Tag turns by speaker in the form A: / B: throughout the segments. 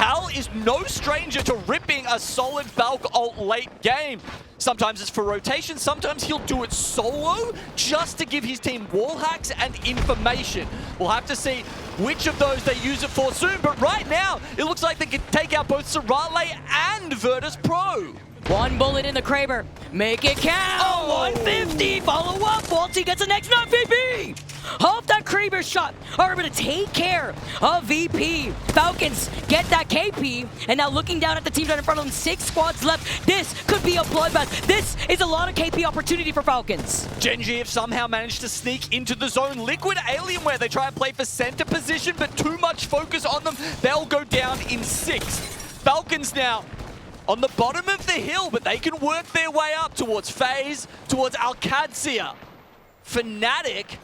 A: Hal is no stranger to ripping a solid Valk ult late game. Sometimes it's for rotation, sometimes he'll do it solo just to give his team wall hacks and information. We'll have to see which of those they use it for soon, but right now, it looks like they can take out both Sorale and virtus.pro.
B: One bullet in the Kraber. Make it count!
A: Oh.
B: 150! Follow up! Walty gets the next knock, VP! Off that Kraber shot are able to take care of VP. Falcons get that KP, and now looking down at the teams right in front of them, 6 squads left. This could be a bloodbath. This is a lot of KP opportunity for Falcons.
A: Gen.G have somehow managed to sneak into the zone. Liquid Alienware, they try and play for center position, but too much focus on them. They'll go down in 6. Falcons now on the bottom of the hill, but they can work their way up towards FaZe, towards ALGS Year. Fnatic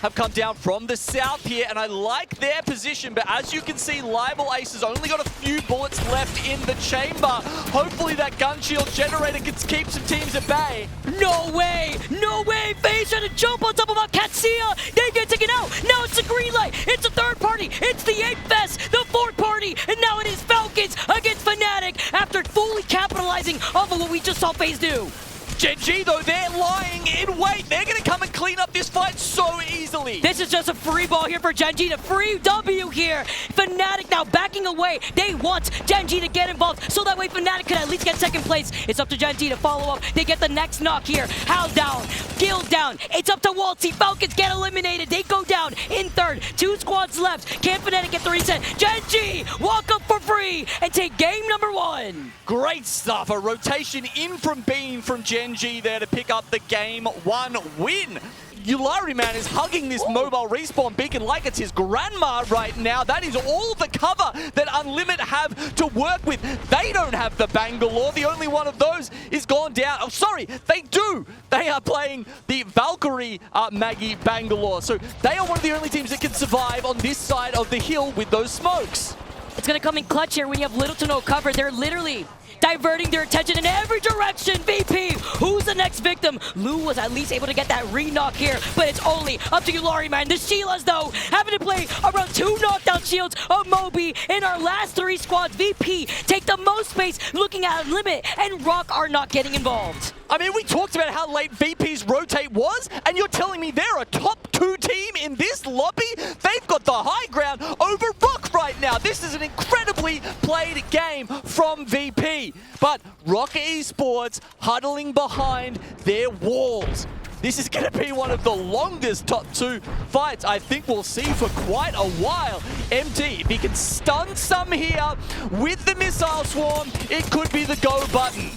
A: have come down from the south here, and I like their position, but as you can see, Libel Ace has only got a few bullets left in the chamber. Hopefully that gun shield generator can keep some teams at bay.
B: No way! No way! FaZe trying to jump on top of ALGS Year. They get taken out. Now it's the green light. It's the third party. It's the AvsD, the fourth party, and now it is Falcons against Fnatic after fully capitalizing off of what we just saw FaZe do.
A: Gen.G though, they're lying in wait. They're gonna come and clean up this fight so easily.
B: This is just a free ball here for Gen.G, the free W here. Fnatic now backing away. They want Gen.G to get involved so that way Fnatic can at least get second place. It's up to Gen.G to follow up. They get the next knock here. Hal down, Gil down. It's up to Walty. Falcons get eliminated. They go down in third. 2 squads left. Can Fnatic get the reset? Gen.G walk up for free and take game number 1.
A: Great stuff. A rotation in from Bean from Gen.G there to pick up the game 1 win. Yulari, man, is hugging this mobile respawn beacon like it's his grandma right now. That is all the cover that Unlimit have to work with. They don't have the Bangalore. The only one of those is gone down. Oh, sorry, they do. They are playing the Valkyrie Maggie Bangalore. So they are one of the only teams that can survive on this side of the hill with those smokes.
B: It's going to come in clutch here when you have little to no cover. They're literally diverting their attention in every direction. VP, who's the next victim? Lou was at least able to get that re-knock here, but it's only up to Yulari, man. The Sheilas, though, having to play around 2 knockdown shields of Moby. In our last 3 squads, VP take the most space looking at Limit, and Rock are not getting involved.
A: I mean, we talked about how late VP's rotate was, and you're telling me they're a top 2 team in this lobby? They've got the high ground over Rock right now. This is an incredibly played game from VP. But Rock Esports huddling behind their walls. This is going to be one of the longest top 2 fights I think we'll see for quite a while. MT, if he can stun some here with the missile swarm, it could be the go button.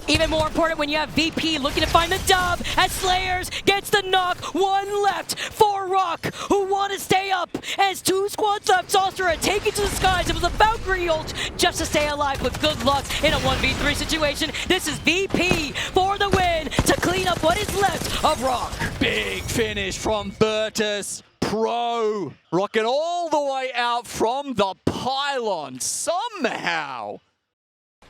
B: Even more important when you have VP looking to find the dub as Slayers gets the knock. 1 left for Rock, who want to stay up as 2 squads left. Saucera taken to the skies. It was a Valkyrie ult just to stay alive with good luck in a 1v3 situation. This is VP for the win to clean up what is left of Rock.
A: Big finish from virtus.pro. Rocking all the way out from the pylon somehow.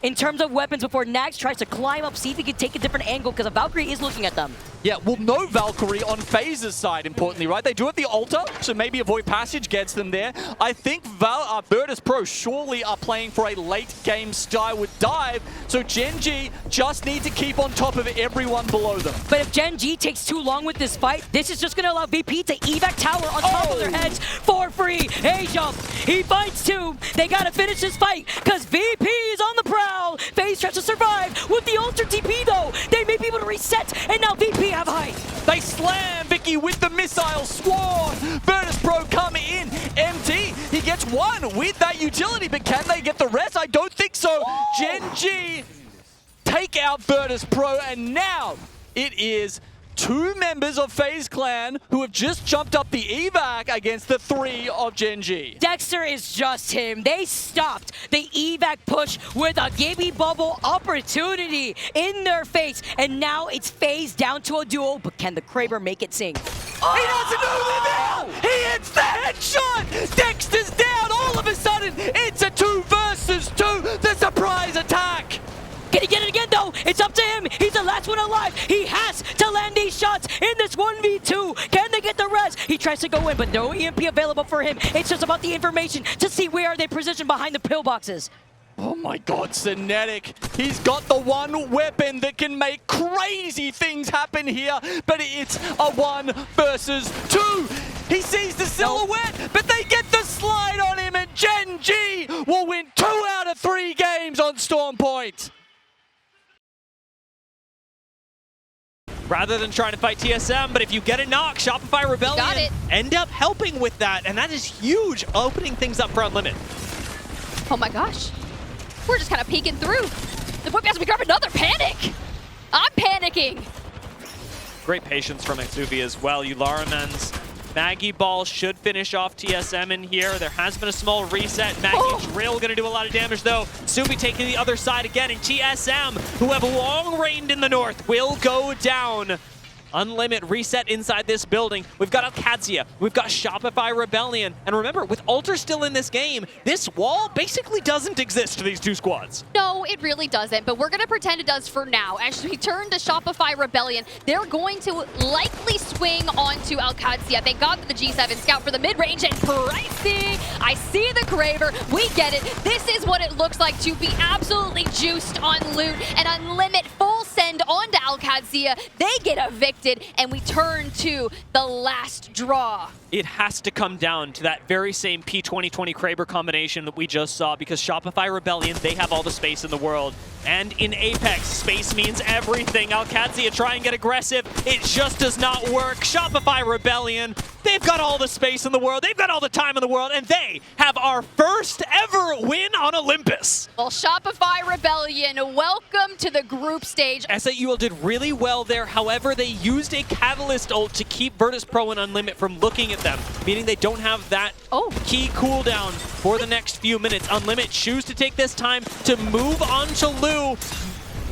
B: In terms of weapons, before Nags tries to climb up, see if he can take a different angle, because a Valkyrie is looking at them.
A: Yeah, well, no Valkyrie on FaZe's side, importantly, right? They do have the altar, so maybe a Void Passage gets them there. I think virtus.pro surely are playing for a late-game skyward dive, so Gen.G just need to keep on top of everyone below them.
B: But if Gen.G takes too long with this fight, this is just going to allow VP to evac tower on top of their heads for free. A-jump, he fights 2. They got to finish this fight, because VP is on the prowl. FaZe tries to survive with the Ultra TP though. They may be able to reset, and now VP have height.
A: They slam Vicky with the missile swarm. virtus.pro come in. MT, he gets 1 with that utility, but can they get the rest? I don't think so. Gen.G take out virtus.pro, and now it is 2 members of FaZe Clan who have just jumped up the evac against the 3 of Gen.G.
B: Dexter is just him. They stopped the evac push with a Gibby Bubble opportunity in their face, and now it's FaZe down to a duo, but can the Kraber make it sing?
A: Oh! He doesn't know the now! He hits the headshot! Dexter's down! All of a sudden, it's a 2 versus 2! The surprise attack!
B: Can he get it again, though? It's up to him. He's the last one alive. He has to land these shots in this 1v2. Can they get the rest? res. He tries to go in, but no EMP available for him. It's just about the information to see where they position behind the pillboxes.
A: Oh my god, Fnatic. He's got the one weapon that can make crazy things happen here, but it's a 1 versus 2. He sees the silhouette, but they get the slide on him, and Gen G will win 2 out of 3 games on Storm Point.
C: Rather than trying to fight TSM, but if you get a knock, Shopify Rebellion end up helping with that, and that is huge, opening things up for Unlimit.
D: Oh my gosh. We're just kind of peeking through. The boy has to grab another panic. I'm panicking.
C: Great patience from Exuvi as well. Ularaman's Maggie Ball should finish off TSM in here. There has been a small reset. Maggie Drill going to do a lot of damage though. Subi taking the other side again, and TSM, who have long reigned in the north, will go down. Unlimit reset inside this building. We've got ALGS Year, we've got Shopify Rebellion, and remember, with Alter still in this game, this wall basically doesn't exist to these two squads.
D: No, it really doesn't, but we're going to pretend it does for now. As we turn to Shopify Rebellion, they're going to likely swing onto ALGS Year. Thank God for the G7 scout for the mid-range, and pricey. I see the Graver. We get it. This is what it looks like to be absolutely juiced on loot, and Unlimit full send onto ALGS Year. They get evicted, and we turn to the last draw.
C: It has to come down to that very same P2020 Kraber combination that we just saw, because Shopify Rebellion, they have all the space in the world. And in Apex, space means everything. ALGS Year try and get aggressive. It just does not work. Shopify Rebellion, they've got all the space in the world. They've got all the time in the world. And they have our first ever win on Olympus.
D: Well, Shopify Rebellion, welcome to the group stage.
C: SAUL did really well there. However, they used a Catalyst ult to keep virtus.pro and Unlimit from looking at them, meaning they don't have that key cooldown for the next few minutes. Unlimit choose to take this time to move on to Lou,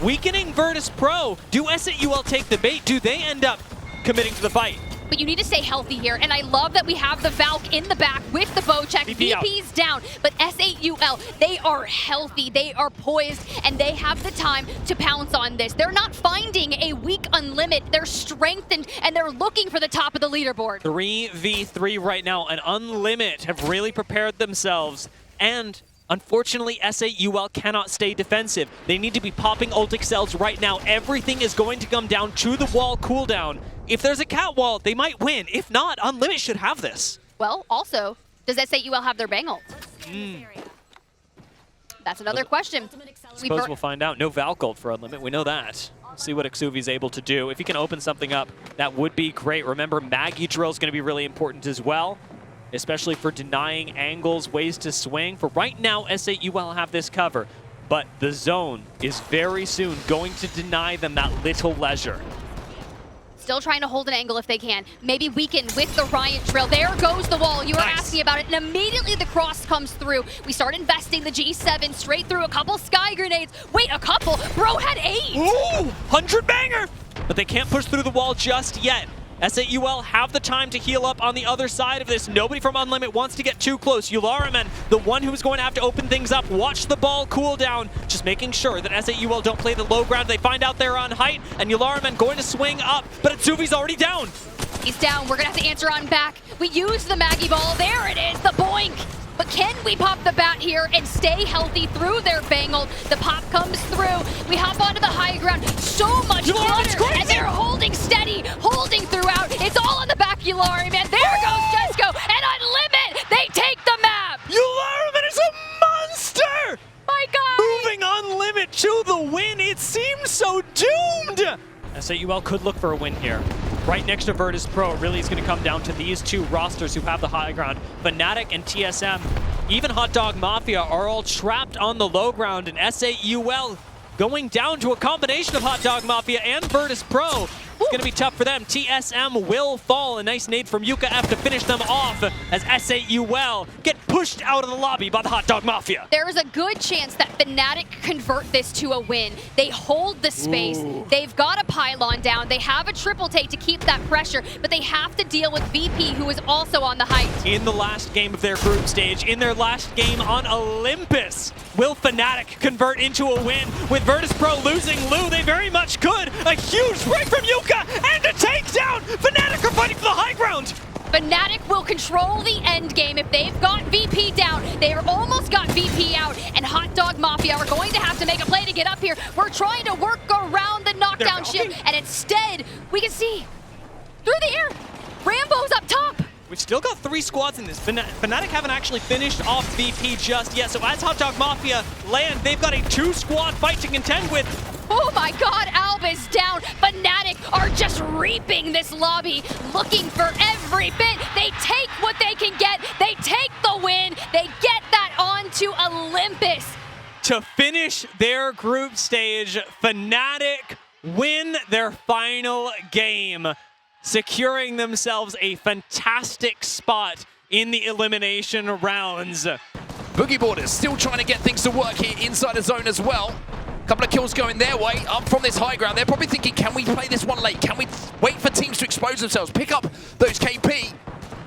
C: weakening virtus.pro. Do SAUL take the bait? Do they end up committing to the fight?
D: But you need to stay healthy here, and I love that we have the Valk in the back with the bow check. VP's down, but SAUL, they are healthy, they are poised, and they have the time to pounce on this. They're not finding a weak Unlimit. They're strengthened, and they're looking for the top of the leaderboard.
C: 3v3 right now, and Unlimit have really prepared themselves, and unfortunately, SAUL cannot stay defensive. They need to be popping ult excels right now. Everything is going to come down to the wall cooldown. If there's a cat wall, they might win. If not, Unlimit should have this.
D: Well, also, does SAUL have their bang ult? That's another question.
C: Suppose we'll find out. No Valk ult for Unlimit, we know that. See what Exuvi's able to do. If he can open something up, that would be great. Remember, Maggie Drill is going to be really important as well, especially for denying angles, ways to swing. For right now, SAUL have this cover, but the zone is very soon going to deny them that little leisure.
D: Still trying to hold an angle if they can. Maybe weaken with the Riot Drill. There goes the wall. You were asking about it, and immediately the cross comes through. We start investing the G7 straight through a couple Sky Grenades. Wait, a couple? Bro had 8!
C: Ooh, 100 banger! But they can't push through the wall just yet. SAUL have the time to heal up on the other side of this. Nobody from Unlimit wants to get too close. Ularaman, the one who's going to have to open things up. Watch the ball cool down. Just making sure that SAUL don't play the low ground. They find out they're on height, and Ularaman going to swing up, but Exuvi's already down.
D: He's down. We're going to have to answer on back. We use the Maggie Ball. There it is, the boink. But can we pop the bat here and stay healthy through their bang ult? The pop comes through. We hop onto the high ground. So much clutter, and they're holding steady, holding throughout. It's all on the back, Yulari, man. There goes Jesco, and Unlimit, they take the map.
C: Ularaman is a monster!
D: My God!
C: Moving Unlimit to the win. It seems so doomed. SAUL could look for a win here. Right next to virtus.pro, it really is going to come down to these two rosters who have the high ground. Fnatic and TSM, even Hot Dog Mafia are all trapped on the low ground, and SAUL going down to a combination of Hot Dog Mafia and virtus.pro. It's going to be tough for them. TSM will fall. A nice nade from Yuka F to finish them off as SAUL get pushed out of the lobby by the Hot Dog Mafia.
D: There is a good chance that Fnatic convert this to a win. They hold the space. They've got a pylon down. They have a triple take to keep that pressure, but they have to deal with VP, who is also on the height.
C: In the last game of their group stage, in their last game on Olympus, will Fnatic convert into a win? With virtus.pro losing Lou, they very much could. A huge break from Yuka and a takedown! Fnatic are fighting for the high ground!
D: Fnatic will control the end game if they've got VP down. They are almost got VP out, and Hot Dog Mafia are going to have to make a play to get up here. We're trying to work around the knockdown shield, and instead, we can see through the air, Rambo's up top.
C: We've still got 3 squads in this. Fnatic haven't actually finished off VP just yet, so as Hot Dog Mafia land, they've got a 2-squad fight to contend with.
D: Oh my god, AvsD down. Fnatic are just reaping this lobby, looking for every bit. They take what they can get. They take the win. They get that onto Olympus.
C: To finish their group stage, Fnatic win their final game, securing themselves a fantastic spot in the elimination rounds.
E: Boogie Borders still trying to get things to work here inside the zone as well. Couple of kills going their way, up from this high ground. They're probably thinking, can we play this one late? Can we wait for teams to expose themselves, pick up those KP,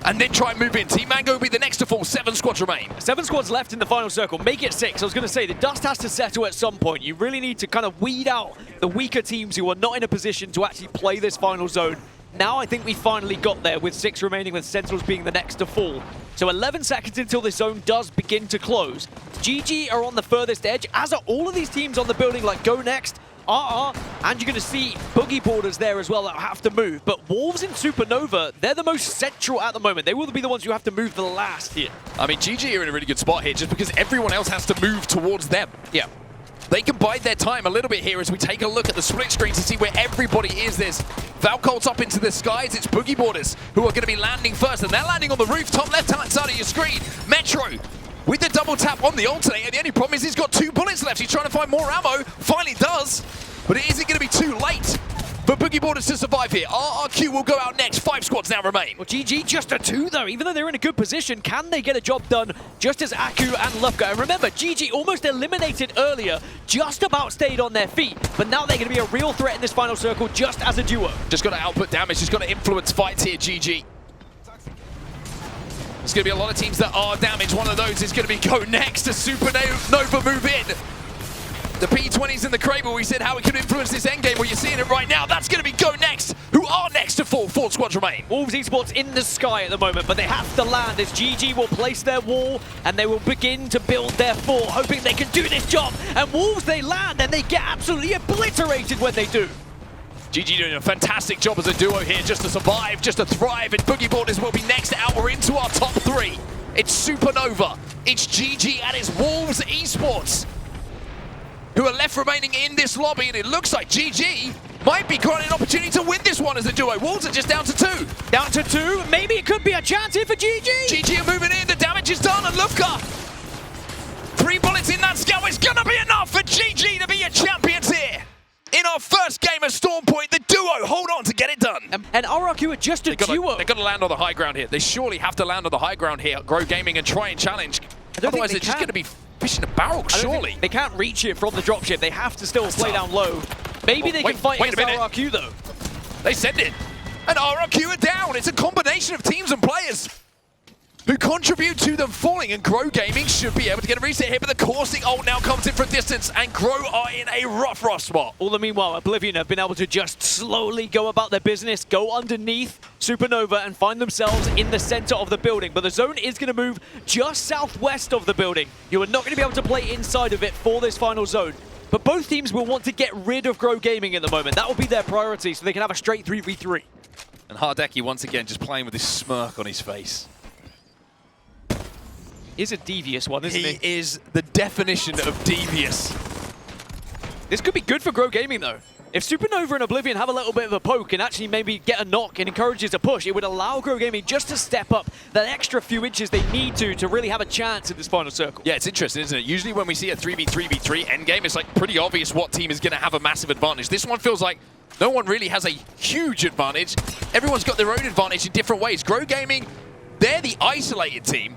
E: and then try and move in? Team Mango will be the next to fall. 7 squads remain.
A: 7 squads left in the final circle. Make it 6. I was going to say, the dust has to settle at some point. You really need to kind of weed out the weaker teams who are not in a position to actually play this final zone. Now I think we finally got there with 6 remaining, with Sentinels being the next to fall. So 11 seconds until this zone does begin to close. GG are on the furthest edge, as are all of these teams on the building like Go Next, and you're going to see Boogie Borders there as well that have to move. But Wolves and Supernova, they're the most central at the moment. They will be the ones who have to move the last here.
E: I mean, GG are in a really good spot here just because everyone else has to move towards them.
A: Yeah.
E: They can bide their time a little bit here as we take a look at the split screen to see where everybody is. There's Valcolt's up into the skies. It's Boogie Borders who are going to be landing first, and they're landing on the roof, top left-hand side of your screen. Metro with the double tap on the alternator. The only problem is he's got 2 bullets left. He's trying to find more ammo. Finally does, but it isn't going to be too late for Boogie Borders to survive here. RRQ will go out next. 5 squads now remain.
A: Well, GG just a 2 though. Even though they're in a good position, can they get a job done just as Aku and Lufka? And remember, GG almost eliminated earlier, just about stayed on their feet. But now they're going to be a real threat in this final circle just as a duo.
E: Just got to output damage. Just got to influence fights here, GG. There's going to be a lot of teams that are damaged. One of those is going to be Go Next to Supernova move in. The P20s in the Crable, we said how it could influence this endgame. Well, you're seeing it right now. That's going to be Go Next, who are next to fall. 4 squads remain.
A: Wolves Esports in the sky at the moment, but they have to land as GG will place their wall and they will begin to build their fort, hoping they can do this job. And Wolves, they land and they get absolutely obliterated when they do.
E: GG doing a fantastic job as a duo here, just to survive, just to thrive, and Boogie Borders will be next out. We're into our top 3. It's Supernova, it's GG, and it's Wolves Esports who are left remaining in this lobby, and it looks like GG might be granted an opportunity to win this one as a duo. Wolves are just down to 2.
A: Down to 2, maybe it could be a chance here for GG.
E: GG are moving in, the damage is done, and Lufka, 3 bullets in that scout is gonna be enough for GG to be your champions here. In our first game of Storm Point, the duo hold on to get it done.
A: And RRQ are just a duo.
E: They've got to land on the high ground here. They surely have to land on the high ground here, Grow Gaming, and try and challenge. Otherwise, they're just going to be fishing a barrel, surely.
A: They can't reach it from the dropship. They have to still play down low. Maybe they can fight against RRQ, though.
E: They send it. And RRQ are down. It's a combination of teams and players who contribute to them falling, and Grow Gaming should be able to get a reset here, but the Caustic ult now comes in from distance, and Grow are in a rough spot.
A: All the meanwhile, Oblivion have been able to just slowly go about their business, go underneath Supernova and find themselves in the center of the building. But the zone is going to move just southwest of the building. You are not going to be able to play inside of it for this final zone. But both teams will want to get rid of Grow Gaming at the moment. That will be their priority, so they can have a straight 3v3.
E: And Hardeki once again just playing with this smirk on his face.
A: Is a devious one, isn't he?
E: He is the definition of devious.
A: This could be good for Grow Gaming, though. If Supernova and Oblivion have a little bit of a poke and actually maybe get a knock and encourages a push, it would allow Grow Gaming just to step up that extra few inches they need to really have a chance in this final circle.
E: Yeah, it's interesting, isn't it? Usually when we see a 3v3v3 endgame, it's like pretty obvious what team is going to have a massive advantage. This one feels like no one really has a huge advantage. Everyone's got their own advantage in different ways. Grow Gaming, they're the isolated team,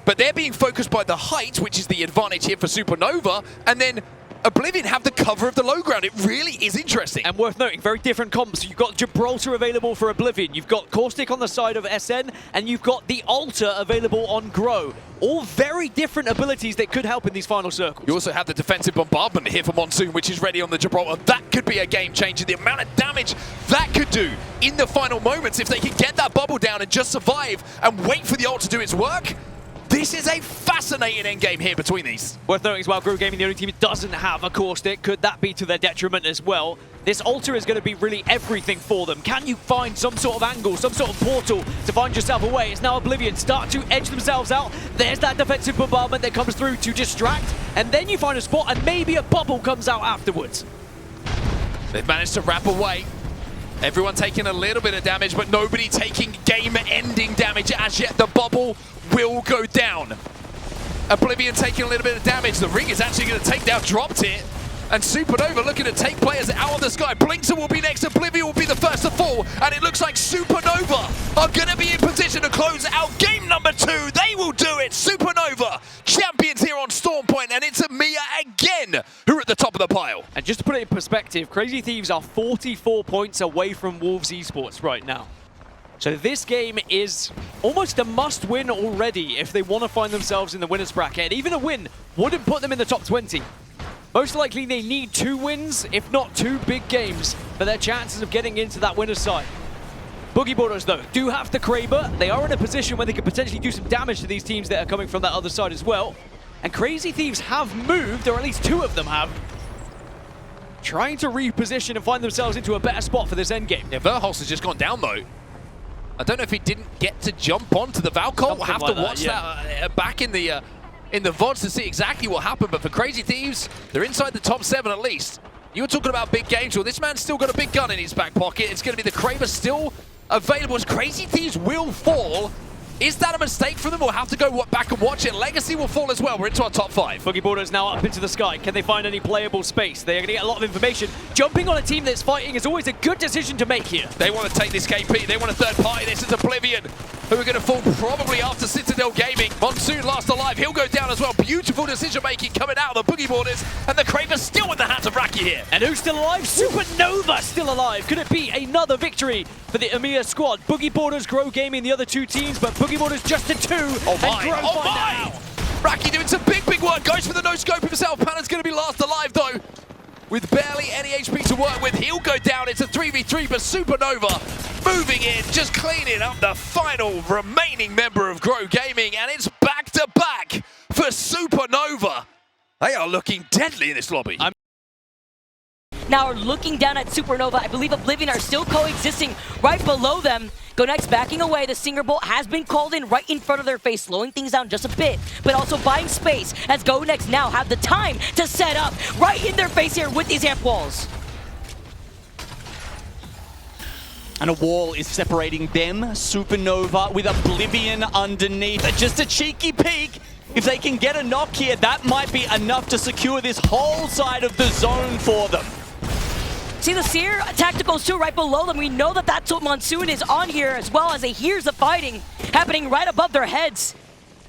E: but they're being focused by the height, which is the advantage here for Supernova, and then Oblivion have the cover of the low ground. It really is interesting.
C: And worth noting, very different comps. You've got Gibraltar available for Oblivion, you've got Caustic on the side of SN, and you've got the Altar available on Grow. All very different abilities that could help in these final circles.
E: You also have the defensive bombardment here for Monsoon, which is ready on the Gibraltar. That could be a game changer. The amount of damage that could do in the final moments if they can get that bubble down and just survive and wait for the ult to do its work. This is a fascinating endgame here between these.
C: Worth noting as well, Grow Gaming, the only team that doesn't have a Caustic. Could that be to their detriment as well? This Altar is going to be really everything for them. Can you find some sort of angle, some sort of portal to find yourself away? It's now Oblivion start to edge themselves out. There's that defensive bombardment that comes through to distract, and then you find a spot and maybe a bubble comes out afterwards.
E: They've managed to wrap away. Everyone taking a little bit of damage, but nobody taking game-ending damage as yet. The bubble will go down. Oblivion taking a little bit of damage. The ring is actually going to take down Dropped here. And Supernova looking to take players out of the sky. Blinkster will be next. Oblivion will be the first to fall. And it looks like Supernova are going to be in position to close out game number 2. They will do it. Supernova, champions here on Storm Point. And it's Amiya again who are at the top of the pile.
C: And just to put it in perspective, Crazy Thieves are 44 points away from Wolves Esports right now. So this game is almost a must-win already if they want to find themselves in the winner's bracket. And even a win wouldn't put them in the top 20. Most likely they need 2 wins, if not 2 big games, for their chances of getting into that winner's side. Boogie Boarders, though, do have the Kraber. They are in a position where they could potentially do some damage to these teams that are coming from that other side as well. And Crazy Thieves have moved, or at least 2 of them have, trying to reposition and find themselves into a better spot for this endgame.
E: Yeah, Verhulst has just gone down, though. I don't know if he didn't get to jump onto the Valcol. We'll have to watch that back in the VODs to see exactly what happened. But for Crazy Thieves, they're inside the top 7 at least. You were talking about big games. Well, this man's still got a big gun in his back pocket. It's going to be the Kraber still available as Crazy Thieves will fall. Is that a mistake for them? We'll have to go back and watch it. Legacy will fall as well. We're into our top 5.
C: Boogie Boarders now up into the sky. Can they find any playable space? They're going to get a lot of information. Jumping on a team that's fighting is always a good decision to make here.
E: They want to take this KP. They want a third party. This is Oblivion, who are going to fall probably after Citadel Gaming. Monsoon last alive. He'll go down as well. Beautiful decision-making coming out of the Boogie Boarders. And the Kraber's still in the hands of Raki here.
C: And who's still alive? Supernova still alive. Could it be another victory for the Amiya squad? Boogie Boarders, Grow Gaming, the other 2 teams, but Boogie Boarders just a 2.
E: Oh my! Raki doing some big work. Goes for the no-scope himself. Panna's going to be last alive, though. With barely any HP to work with, he'll go down. It's a 3v3, but Supernova moving in, just cleaning up the final remaining member of Grow Gaming, and it's back-to-back for Supernova. They are looking deadly in this lobby.
B: Now looking down at Supernova, I believe Oblivion are still coexisting right below them. Go Next backing away. The Stinger Bolt has been called in right in front of their face, slowing things down just a bit, but also buying space as Go Next now have the time to set up right in their face here with these amp walls.
A: And a wall is separating them, Supernova, with Oblivion underneath. Just a cheeky peek. If they can get a knock here, that might be enough to secure this whole side of the zone for them.
B: See the Seer tacticals too right below them. We know that that's what Monsoon is on here, as well as they hears the fighting happening right above their heads.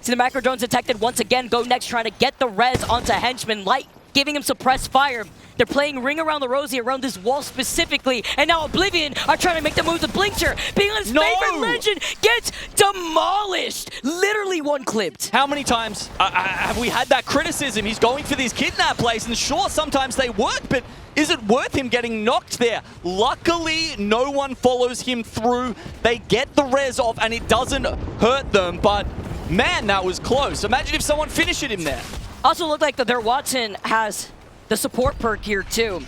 B: See the macro drones detected once again. Go Next trying to get the res onto Henchman. Light giving him suppressed fire. They're playing Ring Around the Rosie around this wall specifically. And now Oblivion are trying to make the move to Blinkster. Being on his favorite legend gets demolished. Literally one clipped.
A: How many times have we had that criticism? He's going for these kidnap plays, and sure, sometimes they work, but is it worth him getting knocked there? Luckily, no one follows him through. They get the res off, and it doesn't hurt them, but man, that was close. Imagine if someone finished him there.
B: Also looked like that their Watson has the support perk here too.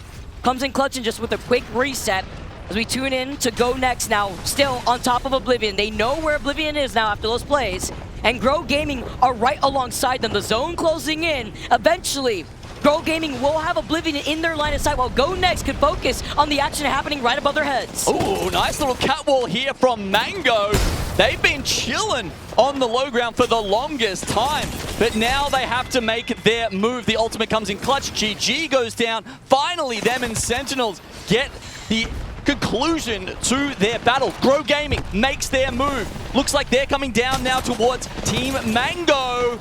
B: Comes in clutching just with a quick reset as we tune in to Go Next now, still on top of Oblivion. They know where Oblivion is now after those plays, and Grow Gaming are right alongside them. The zone closing in. Eventually, Grow Gaming will have Oblivion in their line of sight while Go Next can focus on the action happening right above their heads.
A: Oh, nice little catwall here from Mango. They've been chilling on the low ground for the longest time, but now they have to make their move. The ultimate comes in clutch. GG goes down. Finally, them and Sentinels get the conclusion to their battle. Grow Gaming makes their move. Looks like they're coming down now towards Team Mango.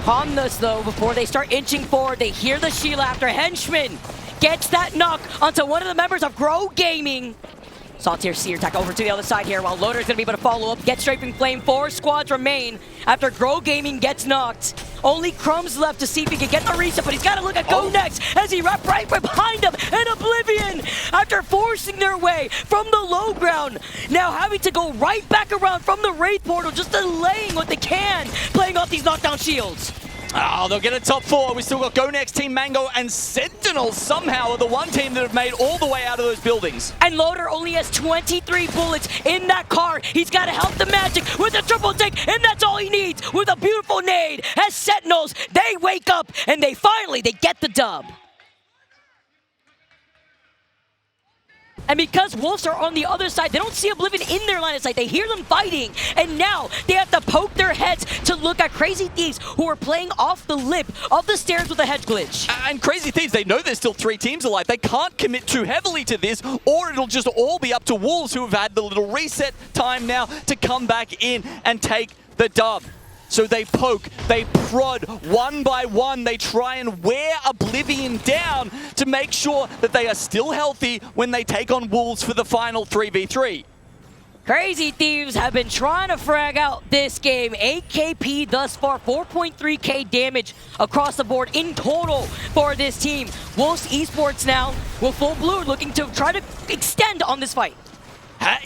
B: calmness though before they start inching forward. They hear the Sheila after Henchman gets that knock onto one of the members of Grow Gaming. Saltier Seer attack over to the other side here while Loader's gonna be able to follow up, get Strafing Flame. 4 squads remain after Grow Gaming gets knocked. Only Crumbs left to see if he can get the reset, but he's gotta look at Go next as he wrapped right behind him, and Oblivion, after forcing their way from the low ground, now having to go right back around from the Wraith portal, just delaying what they can, playing off these knockdown shields.
A: Oh, they'll get a top 4. We still got Go Next, Team Mango, and Sentinels somehow are the one team that have made all the way out of those buildings.
B: And Loader only has 23 bullets in that car. He's got to help the Magic with a triple take, and that's all he needs with a beautiful nade. As Sentinels, they wake up, and they get the dub. And because Wolves are on the other side, they don't see Oblivion in their line of sight. They hear them fighting, and now they have to poke their heads to look at Crazy Thieves, who are playing off the lip of the stairs with a hedge glitch.
A: And Crazy Thieves, they know there's still 3 teams alive. They can't commit too heavily to this, or it'll just all be up to Wolves, who have had the little reset time now to come back in and take the dub. So they poke, they prod one by one, they try and wear Oblivion down to make sure that they are still healthy when they take on Wolves for the final 3v3.
B: Crazy Thieves have been trying to frag out this game. 8 KP thus far, 4.3k damage across the board in total for this team. Wolves Esports now with Full Blue looking to try to extend on this fight.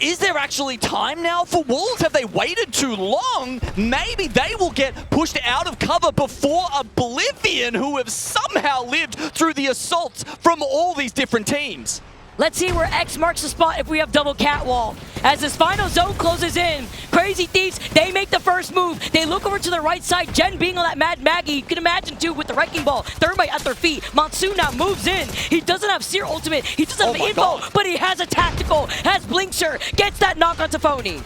A: Is there actually time now for Wolves? Have they waited too long? Maybe they will get pushed out of cover before Oblivion, who have somehow lived through the assaults from all these different teams.
B: Let's see where X marks the spot if we have double catwall. As this final zone closes in, Crazy Thieves, they make the first move. They look over to the right side, Jen being on that Mad Maggie. You can imagine too with the Wrecking Ball, Thermite at their feet. Monsoon now moves in. He doesn't have Seer ultimate, he doesn't have info, but he has a tactical, has Blinkster, gets that knock onto Phony.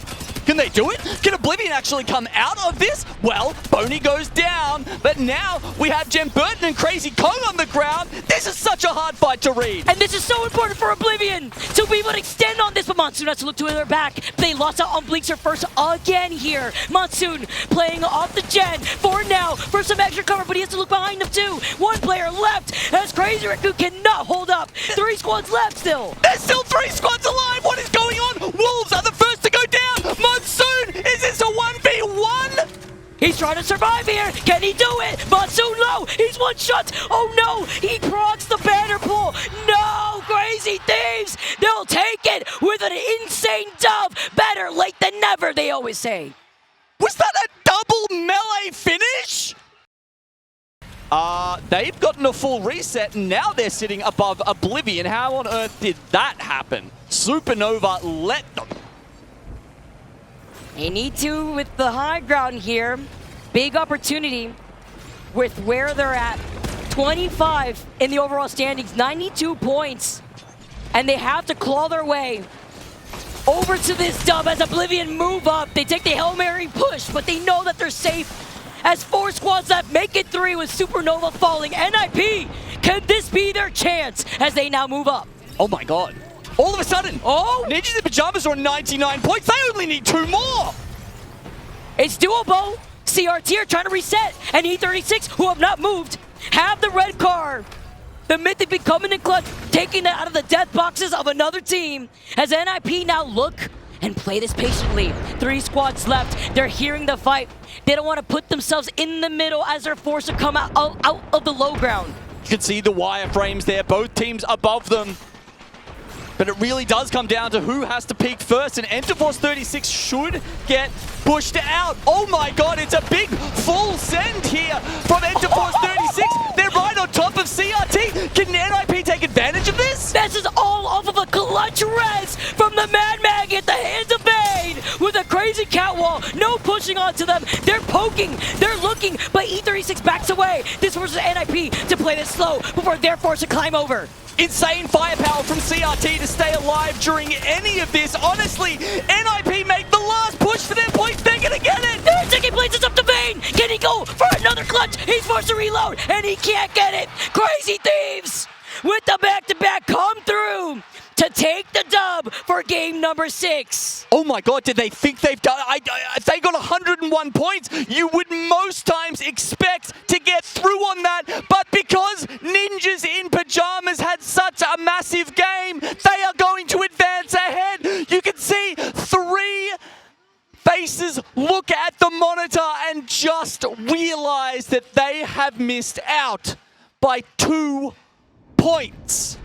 A: Can they do it? Can Oblivion actually come out of this? Well, Boney goes down, but now we have Jen Burton and Crazy Kong on the ground. This is such a hard fight to read.
B: And this is so important for Oblivion to be able to extend on this, but Monsoon has to look to their back. They lost out on Blinkster first again here. Monsoon playing off the Jen for now for some extra cover, but he has to look behind him too. 1 player left as Crazy Raccoon cannot hold up. 3 squads left still.
A: There's still 3 squads alive. What is going on? Wolves are the first to go down. Monsoon, is this a 1v1?
B: He's trying to survive here. Can he do it? Monsoon low. He's 1 shot. Oh no, he procs the banner pull. No, Crazy Thieves. They'll take it with an insane dub. Better late than never, they always say.
A: Was that a double melee finish? They've gotten a full reset, and now they're sitting above Oblivion. How on earth did that happen? Supernova let them.
B: They need to with the high ground here. Big opportunity with where they're at. 25 in the overall standings, 92 points. And they have to claw their way over to this dub as Oblivion move up. They take the Hail Mary push, but they know that they're safe. As 4 squads left, make it 3 with Supernova falling. NIP, can this be their chance as they now move up?
A: Oh my god. All of a sudden, Ninjas in Pajamas are on 99 points. They only need 2 more.
B: It's doable. CRT are trying to reset, and E36, who have not moved, have the red car. The Mythic be coming in clutch, taking it out of the death boxes of another team. As NIP now look and play this patiently. 3 squads left. They're hearing the fight. They don't want to put themselves in the middle as they're forced to come out of the low ground.
A: You can see the wireframes there, both teams above them. But it really does come down to who has to peak first, and Enterforce 36 should get pushed out. Oh my god, it's a big full send here from Enterforce 36. They're right on top of CRT. Can NIP take advantage of this?
B: This is all off of a clutch res from the Mad Maggie at the hands of Bane with a crazy catwall. No pushing onto them. They're poking, they're looking, but E36 backs away. This forces NIP to play this slow before they're forced to climb over.
A: Insane firepower from CRT to stay alive during any of this. Honestly, NIP make the last push for their points. They're gonna get it.
B: They're taking places up to Bane. Can he go for another clutch? He's forced to reload, and he can't get it. Crazy Thieves with the back-to-back come through. to take the dub for game number 6.
A: Oh my god, did they think they've done they got 101 points. You would most times expect to get through on that, but because Ninjas in Pajamas had such a massive game, they are going to advance ahead. You can see 3 faces look at the monitor and just realize that they have missed out by 2 points.